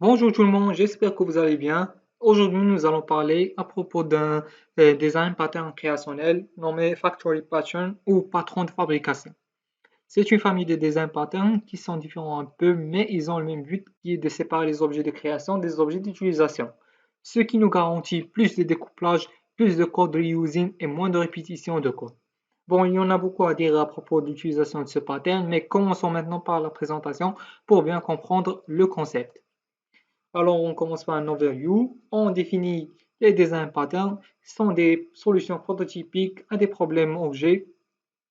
Bonjour tout le monde, j'espère que vous allez bien. Aujourd'hui, nous allons parler à propos d'un design pattern créationnel nommé Factory Pattern ou patron de fabrication. C'est une famille de design patterns qui sont différents un peu, mais ils ont le même but qui est de séparer les objets de création des objets d'utilisation. Ce qui nous garantit plus de découplage, plus de code reusing et moins de répétition de code. Bon, il y en a beaucoup à dire à propos de l'utilisation de ce pattern, mais commençons maintenant par la présentation pour bien comprendre le concept. Alors, on commence par un overview. On définit les design patterns, qui sont des solutions prototypiques à des problèmes objets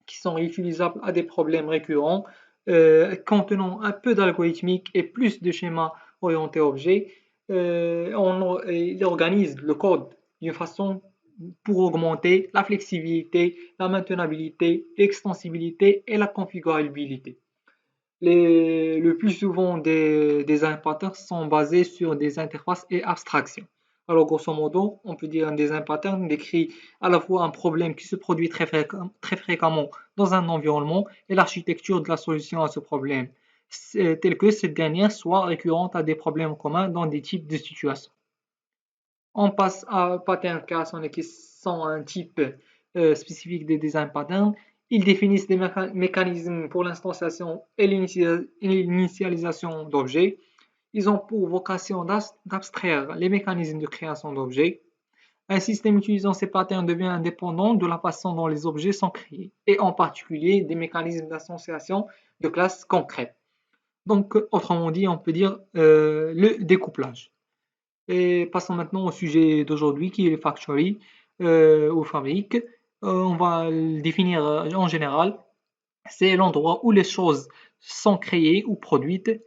qui sont réutilisables à des problèmes récurrents, contenant un peu d'algorithmique et plus de schémas orientés objets. Il organise le code d'une façon pour augmenter la flexibilité, la maintenabilité, l'extensibilité et la configurabilité. Le plus souvent, des patterns sont basés sur des interfaces et abstractions. Alors, grosso modo, on peut dire un design pattern décrit à la fois un problème qui se produit très fréquemment dans un environnement et l'architecture de la solution à ce problème, tel que cette dernière soit récurrente à des problèmes communs dans des types de situations. On passe à pattern création qui sont un type spécifique des design patterns. Ils définissent des mécanismes pour l'instanciation et l'initialisation d'objets. Ils ont pour vocation d'abstraire les mécanismes de création d'objets. Un système utilisant ces patterns devient indépendant de la façon dont les objets sont créés, et en particulier des mécanismes d'association de classes concrètes. Donc, autrement dit, on peut dire le découplage. Et passons maintenant au sujet d'aujourd'hui qui est le factory ou fabrique. On va le définir en général. C'est l'endroit où les choses sont créées ou produites.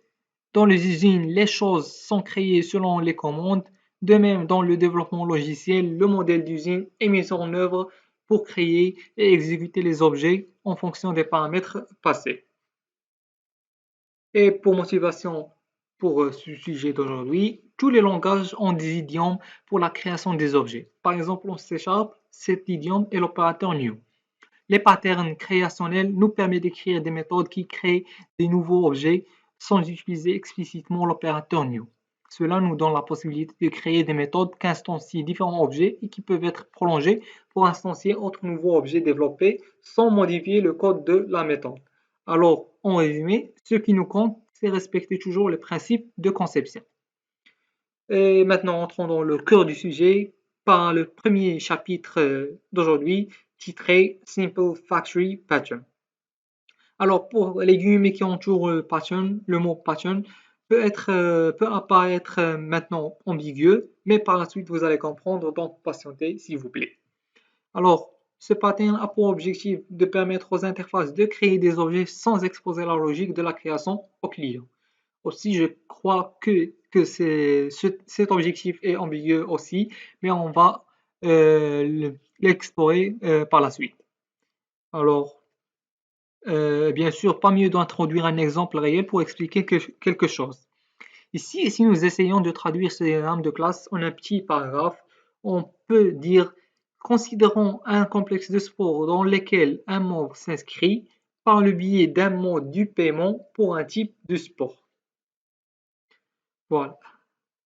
Dans les usines, les choses sont créées selon les commandes. De même, dans le développement logiciel, le modèle d'usine est mis en œuvre pour créer et exécuter les objets en fonction des paramètres passés. Et pour motivation pour ce sujet d'aujourd'hui, tous les langages ont des idiomes pour la création des objets. Par exemple, en C Sharp, cet idiome est l'opérateur new. Les patterns créationnels nous permettent d'écrire des méthodes qui créent des nouveaux objets sans utiliser explicitement l'opérateur new. Cela nous donne la possibilité de créer des méthodes qui instancient différents objets et qui peuvent être prolongées pour instancier autre nouveaux objets développés sans modifier le code de la méthode. Alors, en résumé, ce qui nous compte, c'est respecter toujours les principes de conception. Et maintenant, entrons dans le cœur du sujet par le premier chapitre d'aujourd'hui, titré Simple Factory Pattern. Alors, pour les guillemets qui entourent pattern, le mot pattern peut apparaître maintenant ambigu, mais par la suite, vous allez comprendre, donc patientez, s'il vous plaît. Alors, ce pattern a pour objectif de permettre aux interfaces de créer des objets sans exposer la logique de la création au client. Aussi, je crois que cet objectif est ambigu aussi, mais on va l'explorer par la suite. Alors, bien sûr, pas mieux d'introduire un exemple réel pour expliquer quelque chose. Ici, si nous essayons de traduire ce diagramme de classe en un petit paragraphe, on peut dire considérons un complexe de sport dans lequel un membre s'inscrit par le biais d'un mode du paiement pour un type de sport. Voilà.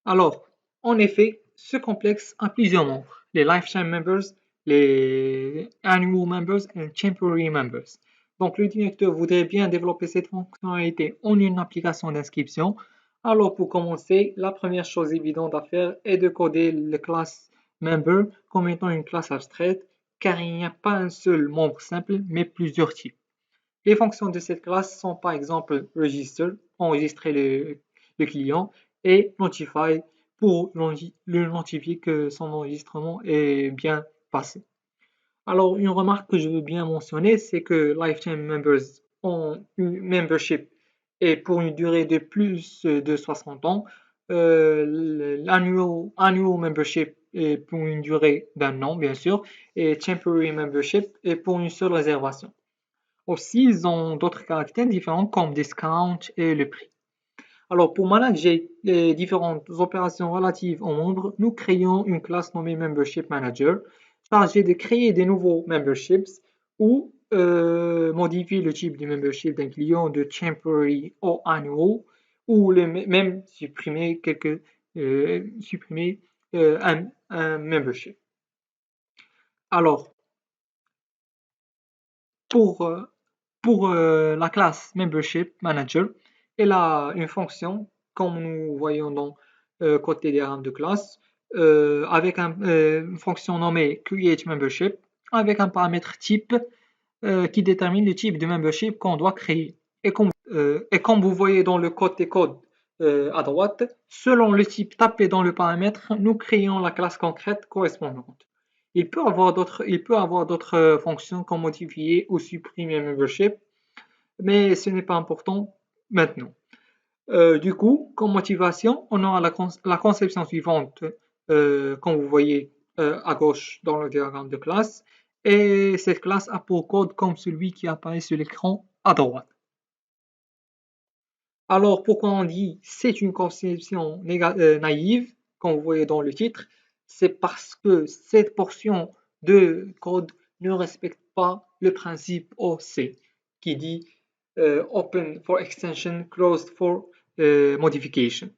Alors, en effet, ce complexe a plusieurs membres, les lifetime members, les annual members et les temporary members. Donc, le directeur voudrait bien développer cette fonctionnalité en une application d'inscription. Alors, pour commencer, la première chose évidente à faire est de coder le class member comme étant une classe abstraite, car il n'y a pas un seul membre simple, mais plusieurs types. Les fonctions de cette classe sont par exemple register, enregistrer le client, et notify pour le notifier que son enregistrement est bien passé. Alors, une remarque que je veux bien mentionner, c'est que Lifetime Members ont une membership et pour une durée de plus de 60 ans. L'annual membership est pour une durée d'un an, bien sûr, et temporary membership est pour une seule réservation. Aussi, ils ont d'autres caractères différents comme discount et le prix. Alors, pour manager les différentes opérations relatives aux membres, nous créons une classe nommée Membership Manager, chargée de créer des nouveaux memberships ou modifier le type de membership d'un client de temporary ou annual, ou même supprimer un membership. Alors, pour, euh, pour la classe Membership Manager, elle a une fonction, comme nous voyons dans côté diagramme de classe, avec une fonction nommée Create Membership, avec un paramètre type qui détermine le type de membership qu'on doit créer. Et comme vous voyez dans le code des codes à droite, selon le type tapé dans le paramètre, nous créons la classe concrète correspondante. Il peut avoir d'autres fonctions comme modifier ou supprimer un membership, mais ce n'est pas important maintenant. Du coup, comme motivation, on aura la conception suivante, comme vous voyez à gauche dans le diagramme de classe, et cette classe a pour code comme celui qui apparaît sur l'écran à droite. Alors, pourquoi on dit c'est une conception naïve, comme vous voyez dans le titre, c'est parce que cette portion de code ne respecte pas le principe OC, qui dit Open for Extension, Closed for Modification.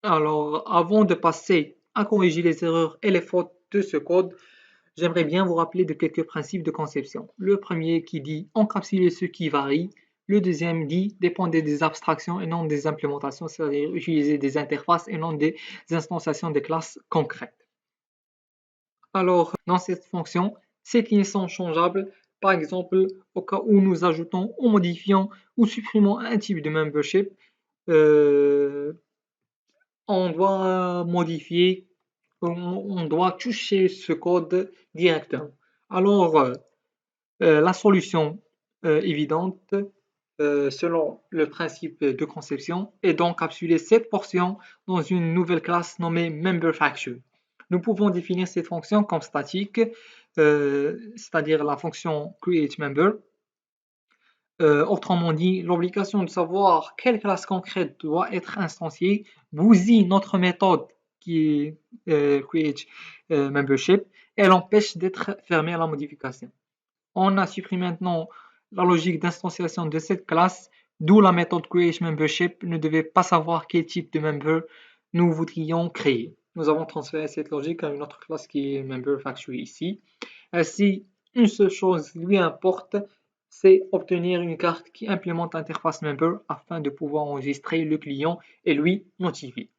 Alors, avant de passer à corriger les erreurs et les fautes de ce code, j'aimerais bien vous rappeler de quelques principes de conception. Le premier qui dit encapsuler ce qui varie. Le deuxième dit dépendre des abstractions et non des implémentations, c'est-à-dire utiliser des interfaces et non des instanciations de classes concrètes. Alors, dans cette fonction, ces lignes sont changeables. Par exemple, au cas où nous ajoutons ou modifions ou supprimons un type de membership, euh, on doit modifier, on doit toucher ce code directement. Alors, la solution évidente, selon le principe de conception, est d'encapsuler cette portion dans une nouvelle classe nommée MemberFactor. Nous pouvons définir cette fonction comme statique, c'est-à-dire la fonction createMember. Autrement dit, l'obligation de savoir quelle classe concrète doit être instanciée bousille notre méthode qui est createMembership. Elle empêche d'être fermée à la modification. On a supprimé maintenant la logique d'instanciation de cette classe, d'où la méthode createMembership ne devait pas savoir quel type de member nous voudrions créer. Nous avons transféré cette logique à une autre classe qui est MemberFactory ici. Ainsi, une seule chose lui importe, c'est obtenir une carte qui implémente l'interface member afin de pouvoir enregistrer le client et lui notifier.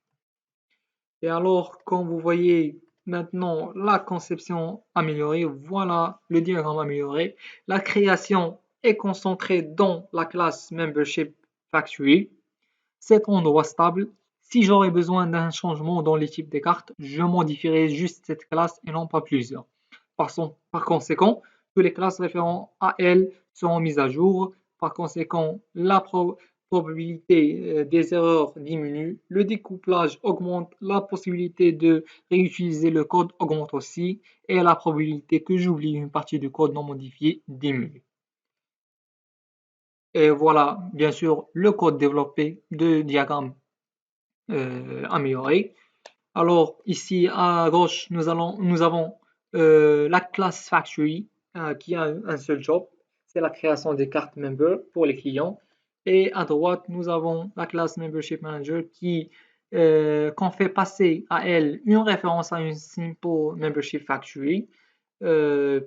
Et alors, comme vous voyez maintenant la conception améliorée, voilà le diagramme amélioré. La création est concentrée dans la classe Membership Factory. C'est endroit stable. Si j'aurais besoin d'un changement dans les types des cartes, je modifierai juste cette classe et non pas plusieurs. Par conséquent, toutes les classes référentes à elle seront mises à jour. Par conséquent, la probabilité des erreurs diminue, le découplage augmente, la possibilité de réutiliser le code augmente aussi, et la probabilité que j'oublie une partie du code non modifié diminue. Et voilà, bien sûr, le code développé de diagramme amélioré. Alors, ici à gauche, nous avons la classe Factory qui a un seul job, c'est la création des cartes member pour les clients. Et à droite, nous avons la classe Membership Manager qu'on fait passer à elle une référence à une simple Membership Factory. Euh,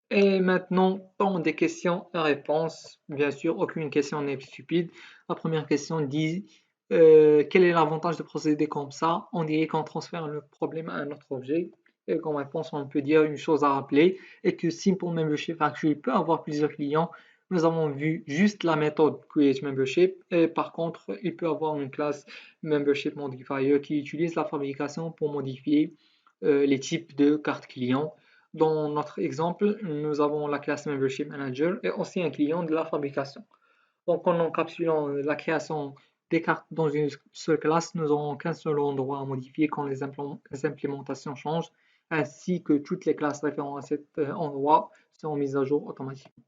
et maintenant, temps des questions et réponses. Bien sûr, aucune question n'est stupide. La première question dit quel est l'avantage de procéder comme ça? On dirait qu'on transfère le problème à un autre objet. Et comme réponse, on peut dire une chose à rappeler et que Simple Membership Factory peut avoir plusieurs clients. Nous avons vu juste la méthode Create Membership et par contre, il peut avoir une classe Membership Modifier qui utilise la fabrication pour modifier les types de cartes clients. Dans notre exemple, nous avons la classe Membership Manager et aussi un client de la fabrication. Donc, en encapsulant la création des cartes dans une seule classe, nous n'aurons qu'un seul endroit à modifier quand les implémentations changent, ainsi que toutes les classes référentes à cet endroit seront mises à jour automatiquement.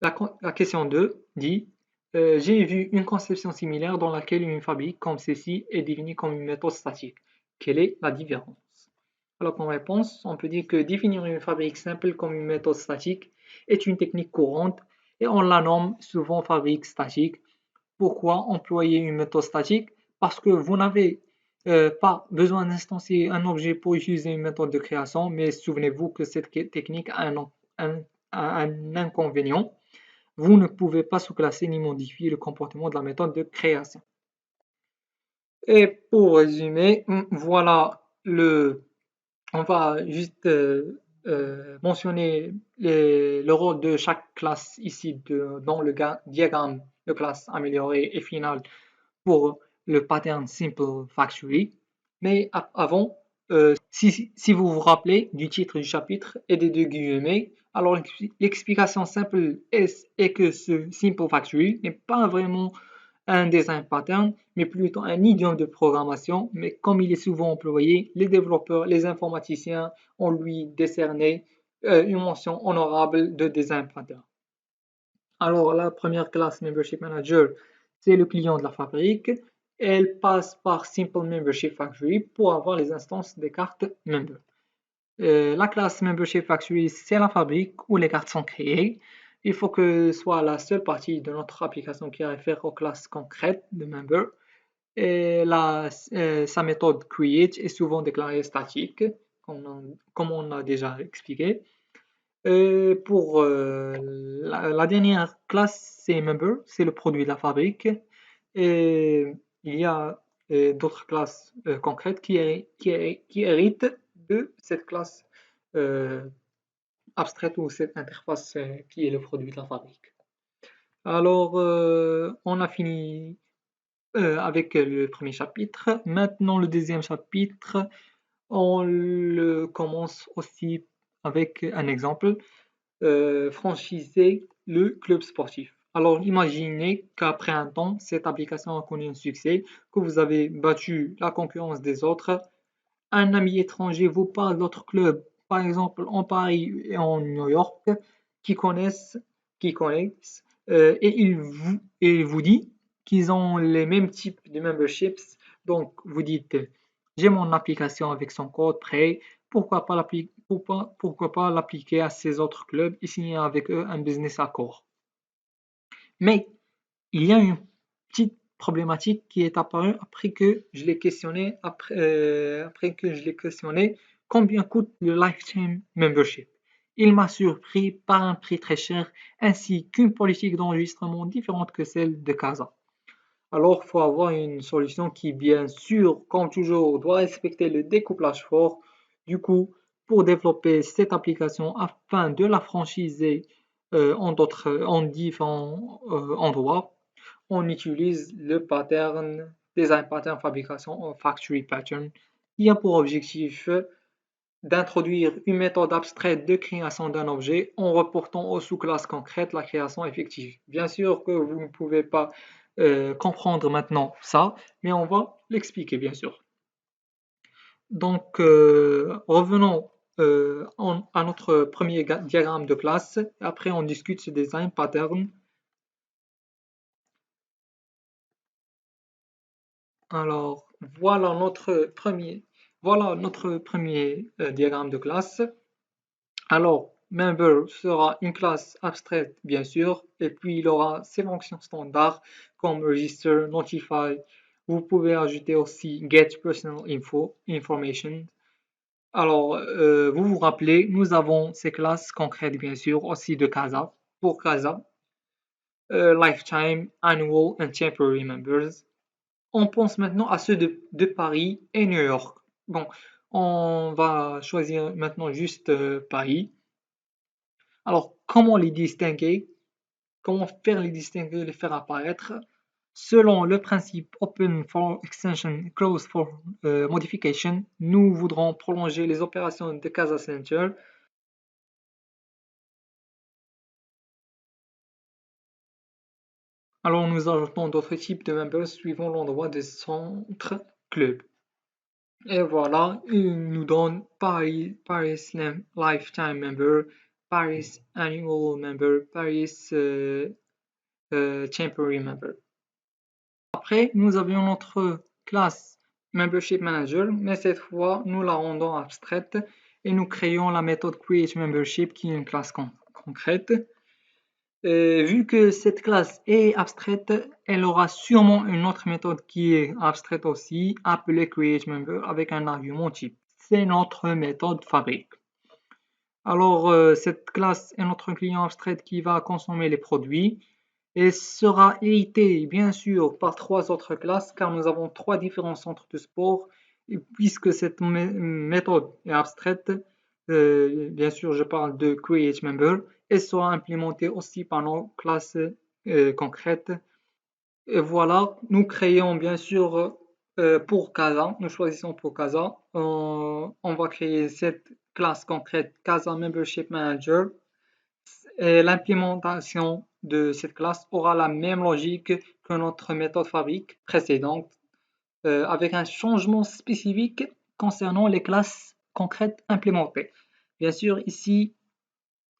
La question 2 dit j'ai vu une conception similaire dans laquelle une fabrique comme ceci est définie comme une méthode statique. Quelle est la différence? Alors, comme réponse, on peut dire que définir une fabrique simple comme une méthode statique est une technique courante et on la nomme souvent fabrique statique. Pourquoi employer une méthode statique? Parce que vous n'avez pas besoin d'instancier un objet pour utiliser une méthode de création, mais souvenez-vous que cette technique a un- un inconvénient. Vous ne pouvez pas sous-classer ni modifier le comportement de la méthode de création. Et pour résumer, voilà on va juste mentionner le rôle de chaque classe ici dans le diagramme de classe améliorée et finale pour le pattern Simple Factory. Mais avant, si vous vous rappelez du titre du chapitre et des deux guillemets, alors l'explication simple est que ce Simple Factory n'est pas vraiment un design pattern, mais plutôt un idiome de programmation. Mais comme il est souvent employé, les développeurs, les informaticiens ont lui décerné une mention honorable de design pattern. Alors, la première classe Membership Manager, c'est le client de la fabrique. Elle passe par Simple Membership Factory pour avoir les instances des cartes Member. La classe Membership Factory, c'est la fabrique où les cartes sont créées. Il faut que ce soit la seule partie de notre application qui réfère aux classes concrètes de Member. Et sa méthode create est souvent déclarée statique, comme on a déjà expliqué. Pour la dernière classe, c'est Member, c'est le produit de la fabrique. Et il y a d'autres classes concrètes qui héritent de cette classe euh, abstraite ou cette interface qui est le produit de la fabrique. Alors, on a fini avec le premier chapitre. Maintenant, le deuxième chapitre, on le commence aussi avec un exemple. Franchiser le club sportif. Alors imaginez qu'après un temps, cette application a connu un succès, que vous avez battu la concurrence des autres. Un ami étranger vous parle d'autres clubs, par exemple en Paris et en New York, qui connaissent, qui connaissent, et il vous dit qu'ils ont les mêmes types de memberships. Donc vous dites, j'ai mon application avec son code prêt, pourquoi pas l'appliquer à ces autres clubs et signer avec eux un business accord. Mais il y a une petite problématique qui est apparue après que je l'ai questionné, après que je l'ai questionné, combien coûte le Lifetime Membership? Il m'a surpris par un prix très cher ainsi qu'une politique d'enregistrement différente que celle de Casa. Alors, il faut avoir une solution qui, bien sûr, comme toujours, doit respecter le découplage fort. Du coup, pour développer cette application afin de la franchiser en différents endroits, on utilise le pattern design pattern fabrication factory pattern qui a pour objectif d'introduire une méthode abstraite de création d'un objet en reportant aux sous-classes concrètes la création effective. Bien sûr que vous ne pouvez pas comprendre maintenant ça, mais on va l'expliquer bien sûr. Donc revenons à notre premier diagramme de classe. Après on discute ce design pattern. Alors voilà notre premier diagramme de classe. Alors, member sera une classe abstraite, bien sûr, et puis il aura ses fonctions standards comme register, notify. Vous pouvez ajouter aussi get personal information. Alors, vous vous rappelez, nous avons ces classes concrètes, bien sûr, aussi de Casa, pour Casa, lifetime, annual and temporary members. On pense maintenant à ceux de Paris et New York. Bon, on va choisir maintenant juste Paris. Alors, comment les distinguer? Comment faire les distinguer, les faire apparaître? Selon le principe Open for Extension, Close for Modification, nous voudrons prolonger les opérations de Casa Center. Alors, nous ajoutons d'autres types de members suivant l'endroit des centres club. Et voilà, il nous donne Paris Lifetime Member, Paris Annual Member, Paris Temporary Member. Après, nous avions notre classe Membership Manager, mais cette fois, nous la rendons abstraite et nous créons la méthode Create Membership qui est une classe concrète. Vu que cette classe est abstraite, elle aura sûrement une autre méthode qui est abstraite aussi, appelée createMember avec un argument type. C'est notre méthode fabrique. Alors, cette classe est notre client abstrait qui va consommer les produits et sera hérité bien sûr par trois autres classes car nous avons trois différents centres de sport et puisque cette méthode est abstraite, bien sûr je parle de createMember, elle sera implémentée aussi par nos classes concrètes. Et voilà, nous créons bien sûr pour Casa, nous choisissons pour Casa, on va créer cette classe concrète Casa Membership Manager et l'implémentation de cette classe aura la même logique que notre méthode fabrique précédente avec un changement spécifique concernant les classes concrètes implémentées. Bien sûr, ici,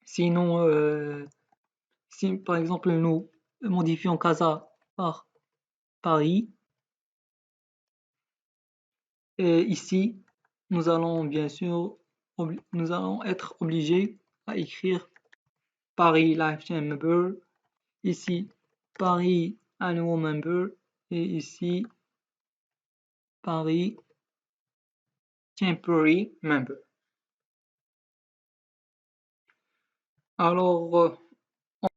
sinon, si par exemple nous modifions Casa par Paris, et ici, nous allons bien sûr, nous allons être obligés à écrire Paris Lifetime Member, ici Paris Annual Member et ici Paris Temporary Member. Alors,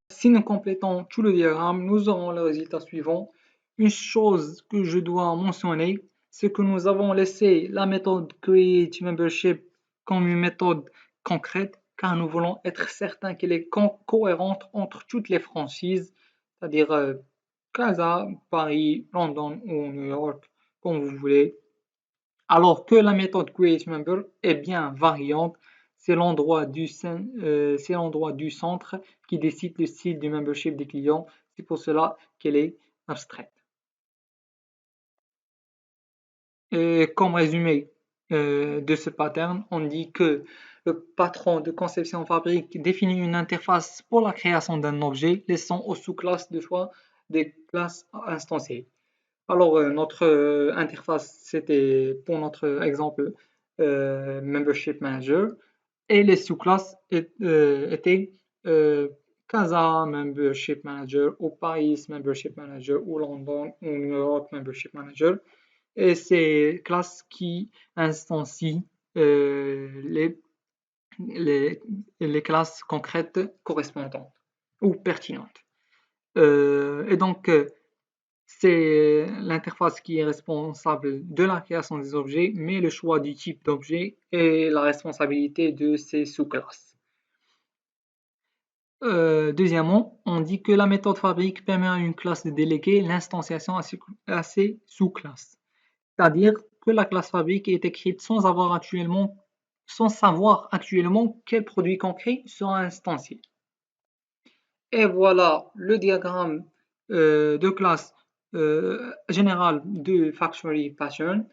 si nous complétons tout le diagramme, nous aurons le résultat suivant. Une chose que je dois mentionner, c'est que nous avons laissé la méthode Create Membership comme une méthode concrète, car nous voulons être certains qu'elle est cohérente entre toutes les franchises, c'est-à-dire Casa, Paris, London ou New York, comme vous voulez. Alors que la méthode createMember est bien variante, c'est l'endroit du centre qui décide le style du membership des clients. C'est pour cela qu'elle est abstraite. Et comme résumé de ce pattern, on dit que le patron de conception fabrique définit une interface pour la création d'un objet, laissant aux sous-classes de choix des classes instanciées. Alors, notre interface, c'était pour notre exemple Membership Manager et les sous-classes étaient euh, Casa Membership Manager ou Paris Membership Manager ou London ou New York Membership Manager et ces classes qui instancient les, les, les classes concrètes correspondantes ou pertinentes. Et donc, c'est l'interface qui est responsable de la création des objets, mais le choix du type d'objet est la responsabilité de ces sous-classes. Deuxièmement, on dit que la méthode fabrique permet à une classe de déléguer l'instanciation à ses sous-classes. C'est-à-dire que la classe fabrique est écrite sans savoir actuellement quel produit concret sera instancié. Et voilà le diagramme de classe générale de Factory Pattern.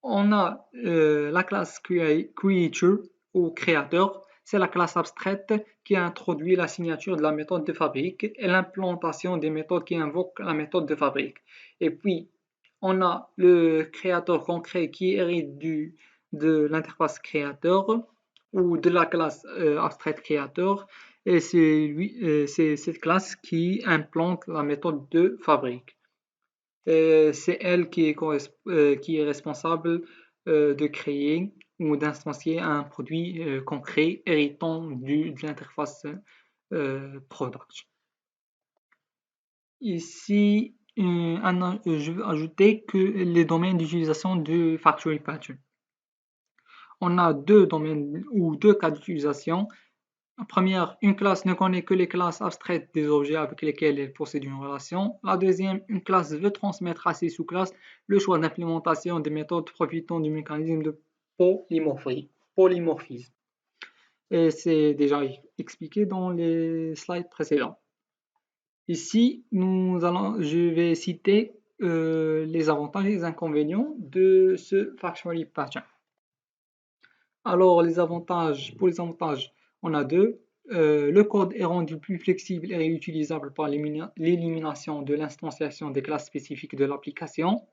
On a la classe Creature ou créateur. C'est la classe abstraite qui introduit la signature de la méthode de fabrique et l'implantation des méthodes qui invoquent la méthode de fabrique. Et puis, on a le créateur concret qui hérite de l'interface créateur ou de la classe abstraite créateur et c'est cette classe qui implante la méthode de fabrique. C'est elle qui est responsable de créer ou d'instancier un produit concret héritant de l'interface product. Ici, je veux ajouter que les domaines d'utilisation de Factory Pattern. On a deux domaines ou deux cas d'utilisation. La première, une classe ne connaît que les classes abstraites des objets avec lesquels elle possède une relation. La deuxième, une classe veut transmettre à ses sous-classes le choix d'implémentation des méthodes profitant du mécanisme de polymorphisme. Et c'est déjà expliqué dans les slides précédents. Ici, je vais citer les avantages et les inconvénients de ce Factory Pattern. Alors, pour les avantages, on a deux. Le code est rendu plus flexible et réutilisable par l'élimination de l'instanciation des classes spécifiques de l'application.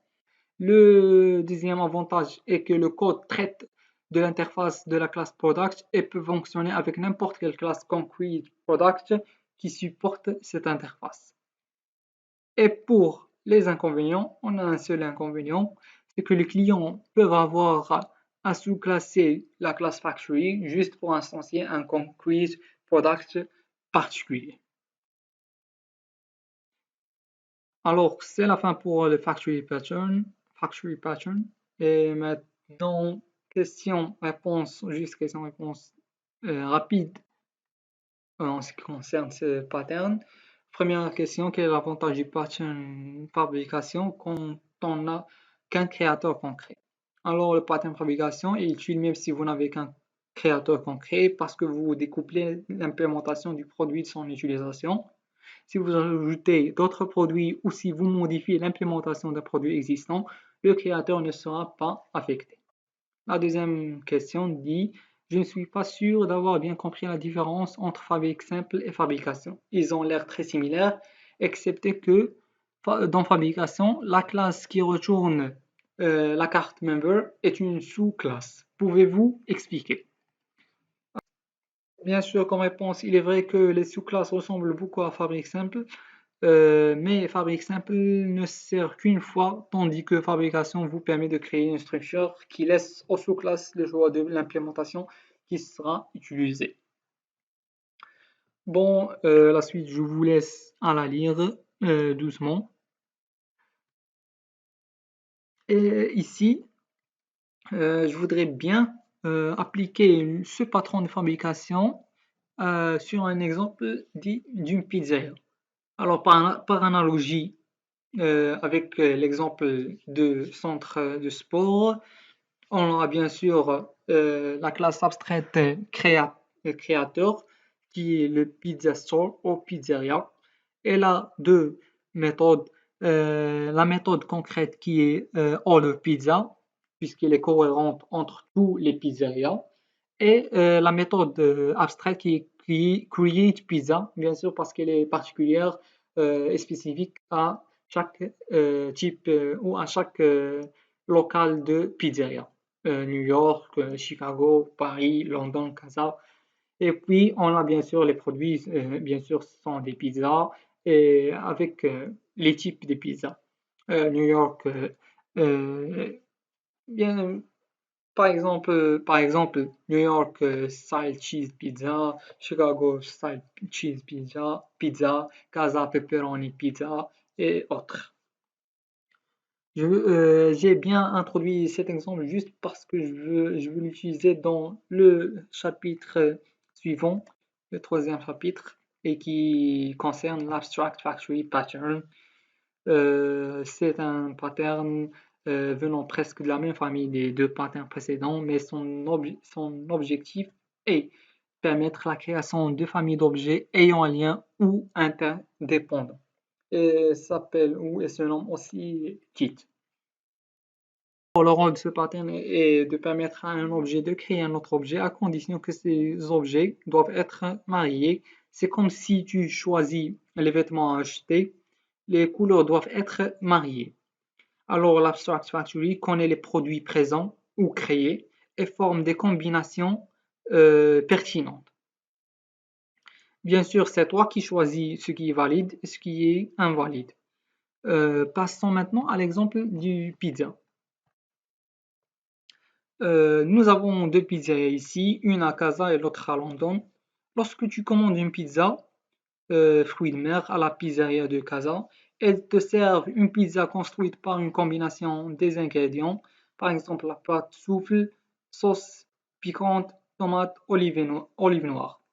Le deuxième avantage est que le code traite de l'interface de la classe Product et peut fonctionner avec n'importe quelle classe concrete Product qui supportent cette interface. Et pour les inconvénients, on a un seul inconvénient, c'est que les clients peuvent avoir à sous-classer la classe factory juste pour instancier un concrete product particulier. Alors, c'est la fin pour le factory pattern. Et maintenant, question-réponse, juste question-réponse rapide en ce qui concerne ce pattern. Première question, quel est l'avantage du pattern fabrication quand on n'a qu'un créateur concret? Alors, le pattern fabrication est utile même si vous n'avez qu'un créateur concret parce que vous découplez l'implémentation du produit de son utilisation. Si vous ajoutez d'autres produits ou si vous modifiez l'implémentation d'un produit existant, le créateur ne sera pas affecté. La deuxième question dit: je ne suis pas sûr d'avoir bien compris la différence entre fabrique simple et fabrication. Ils ont l'air très similaires, excepté que dans fabrication, la classe qui retourne la carte member est une sous-classe. Pouvez-vous expliquer? Bien sûr, comme réponse, il est vrai que les sous-classes ressemblent beaucoup à fabrique simple, mais fabrique simple ne sert qu'une fois, tandis que fabrication vous permet de créer une structure qui laisse aux sous-classes le choix de l'implémentation qui sera utilisée. Bon, la suite, je vous laisse à la lire doucement. Et ici, je voudrais bien appliquer ce patron de fabrication sur un exemple dit d'une pizzeria. Alors, par analogie, avec l'exemple de centre de sport, on a bien sûr la classe abstraite créateur qui est le pizza store ou pizzeria. Elle a deux méthodes. La méthode concrète qui est order pizza, puisqu'elle est cohérente entre tous les pizzerias, et la méthode abstraite qui est create pizza, bien sûr parce qu'elle est particulière et spécifique à chaque type ou à chaque local de pizzeria. New York, Chicago, Paris, London, Casa. Et puis, on a bien sûr les produits, bien sûr, ce sont des pizzas et avec les types de pizzas. New York, bien, par exemple, New York style cheese pizza, Chicago style cheese pizza, Casa pepperoni pizza et autres. J'ai bien introduit cet exemple juste parce que je veux l'utiliser dans le chapitre suivant, le troisième chapitre, et qui concerne l'Abstract Factory Pattern. C'est un pattern venant presque de la même famille des deux patterns précédents, mais son objectif est permettre la création de familles d'objets ayant un lien ou interdépendants. Et s'appelle ou se nomme aussi kit. Le rôle de ce pattern est de permettre à un objet de créer un autre objet à condition que ces objets doivent être mariés. C'est comme si tu choisis les vêtements à acheter, les couleurs doivent être mariées. Alors l'Abstract Factory connaît les produits présents ou créés et forme des combinaisons pertinentes. Bien sûr, c'est toi qui choisis ce qui est valide et ce qui est invalide. Passons maintenant à l'exemple du pizza. Nous avons deux pizzerias ici, une à Casa et l'autre à London. Lorsque tu commandes une pizza, fruits de mer, à la pizzeria de Casa, elles te servent une pizza construite par une combinaison des ingrédients, par exemple la pâte souffle, sauce piquante, tomate, olive noire.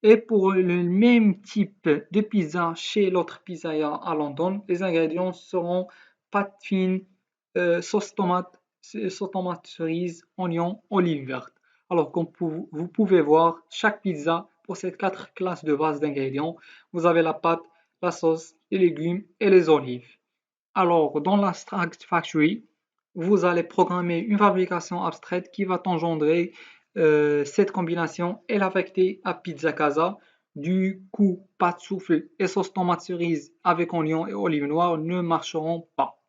Et pour le même type de pizza chez l'autre pizzeria à London, les ingrédients seront pâte fine, sauce tomate cerise, oignon, olive verte. Alors, comme vous pouvez voir, chaque pizza possède 4 classes de base d'ingrédients. Vous avez la pâte, la sauce, les légumes et les olives. Alors, dans l'Abstract Factory, vous allez programmer une fabrication abstraite qui va engendrer cette combinaison et l'affecter à Pizza Casa. Du coup, pâte souffle et sauce tomate cerise avec oignon et olive noire ne marcheront pas.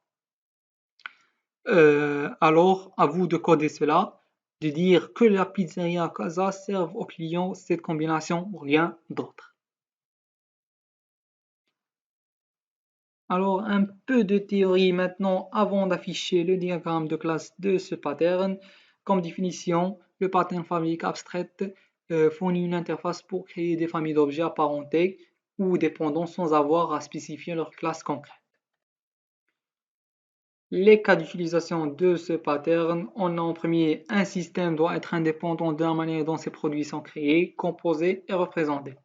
Alors, à vous de coder cela, de dire que la pizzeria Casa serve aux clients cette combinaison, rien d'autre. Alors, un peu de théorie maintenant avant d'afficher le diagramme de classe de ce pattern. Comme définition, le pattern fabrique abstraite fournit une interface pour créer des familles d'objets apparentés ou dépendants sans avoir à spécifier leur classe concrète. Les cas d'utilisation de ce pattern, on a en premier, un système doit être indépendant de la manière dont ses produits sont créés, composés et représentés.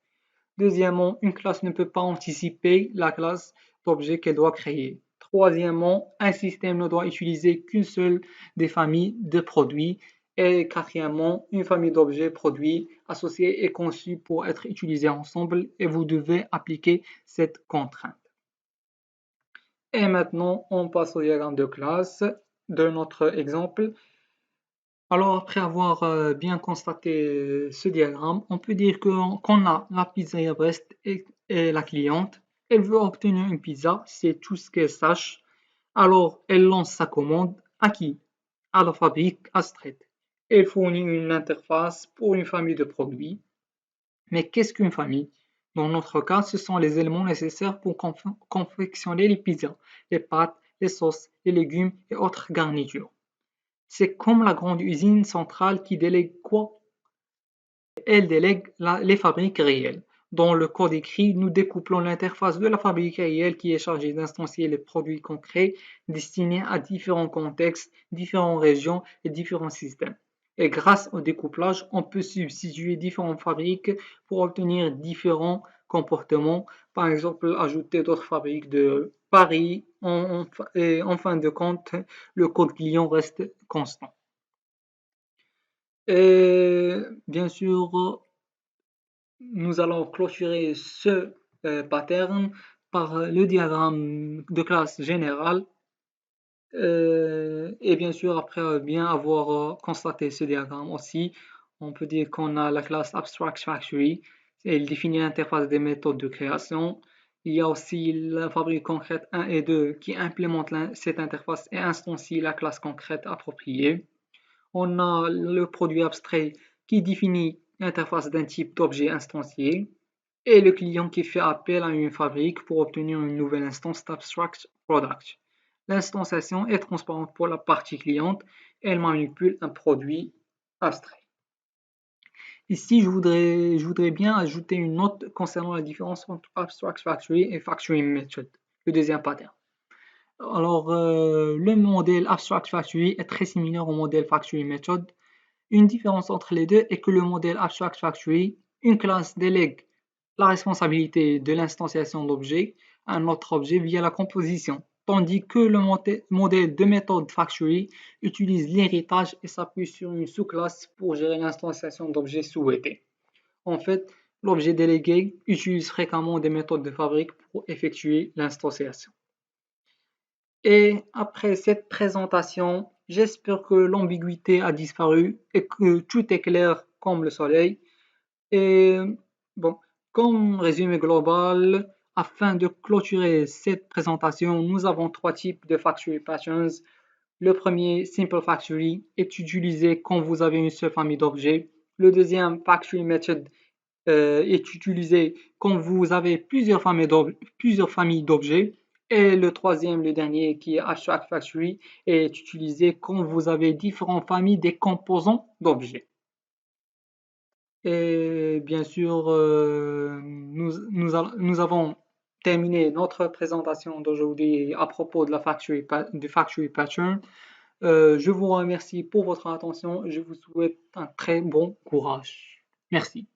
Deuxièmement, une classe ne peut pas anticiper la classe d'objet qu'elle doit créer. Troisièmement, un système ne doit utiliser qu'une seule des familles de produits. Et quatrièmement, une famille d'objets produits associés est conçue pour être utilisée ensemble et vous devez appliquer cette contrainte. Et maintenant, on passe au diagramme de classe de notre exemple. Alors, après avoir bien constaté ce diagramme, on peut dire qu'on a la pizzeria Brest et la cliente. Elle veut obtenir une pizza, c'est tout ce qu'elle sache. Alors, elle lance sa commande à qui? À la fabrique Astrid. Elle fournit une interface pour une famille de produits. Mais qu'est-ce qu'une famille? Dans notre cas, ce sont les éléments nécessaires pour confectionner les pizzas, les pâtes, les sauces, les légumes et autres garnitures. C'est comme la grande usine centrale qui délègue quoi? Elle délègue les fabriques réelles. Dans le code écrit, nous découplons l'interface de la fabrique réelle qui est chargée d'instancier les produits concrets destinés à différents contextes, différentes régions et différents systèmes. Et grâce au découplage, on peut substituer différentes fabriques pour obtenir différents comportements. Par exemple, ajouter d'autres fabriques de Paris. Et en fin de compte, le code client reste constant. Et bien sûr, nous allons clôturer ce pattern par le diagramme de classe générale. Et bien sûr, après bien avoir constaté ce diagramme aussi, on peut dire qu'on a la classe Abstract Factory. Elle définit l'interface des méthodes de création. Il y a aussi la fabrique concrète 1 et 2 qui implémente cette interface et instancie la classe concrète appropriée. On a le produit abstrait qui définit l'interface d'un type d'objet instancié et le client qui fait appel à une fabrique pour obtenir une nouvelle instance d'Abstract Product. L'instanciation est transparente pour la partie cliente, elle manipule un produit abstrait. Ici, je voudrais bien ajouter une note concernant la différence entre Abstract Factory et Factory Method, le deuxième pattern. Alors, le modèle Abstract Factory est très similaire au modèle Factory Method. Une différence entre les deux est que le modèle Abstract Factory, une classe délègue la responsabilité de l'instanciation d'objets à un autre objet via la composition, tandis que le modèle de méthode Factory utilise l'héritage et s'appuie sur une sous-classe pour gérer l'instanciation d'objets souhaités. En fait, l'objet délégué utilise fréquemment des méthodes de fabrique pour effectuer l'instanciation. Et après cette présentation, j'espère que l'ambiguïté a disparu et que tout est clair comme le soleil. Et bon, comme résumé global, afin de clôturer cette présentation, nous avons trois types de Factory Patterns. Le premier, Simple Factory, est utilisé quand vous avez une seule famille d'objets. Le deuxième, Factory Method, est utilisé quand vous avez plusieurs familles d'objets. Et le troisième, le dernier, qui est Abstract Factory, est utilisé quand vous avez différentes familles des composants d'objets. Et bien sûr, nous avons terminé notre présentation d'aujourd'hui à propos de du Factory Pattern. Je vous remercie pour votre attention. Je vous souhaite un très bon courage. Merci.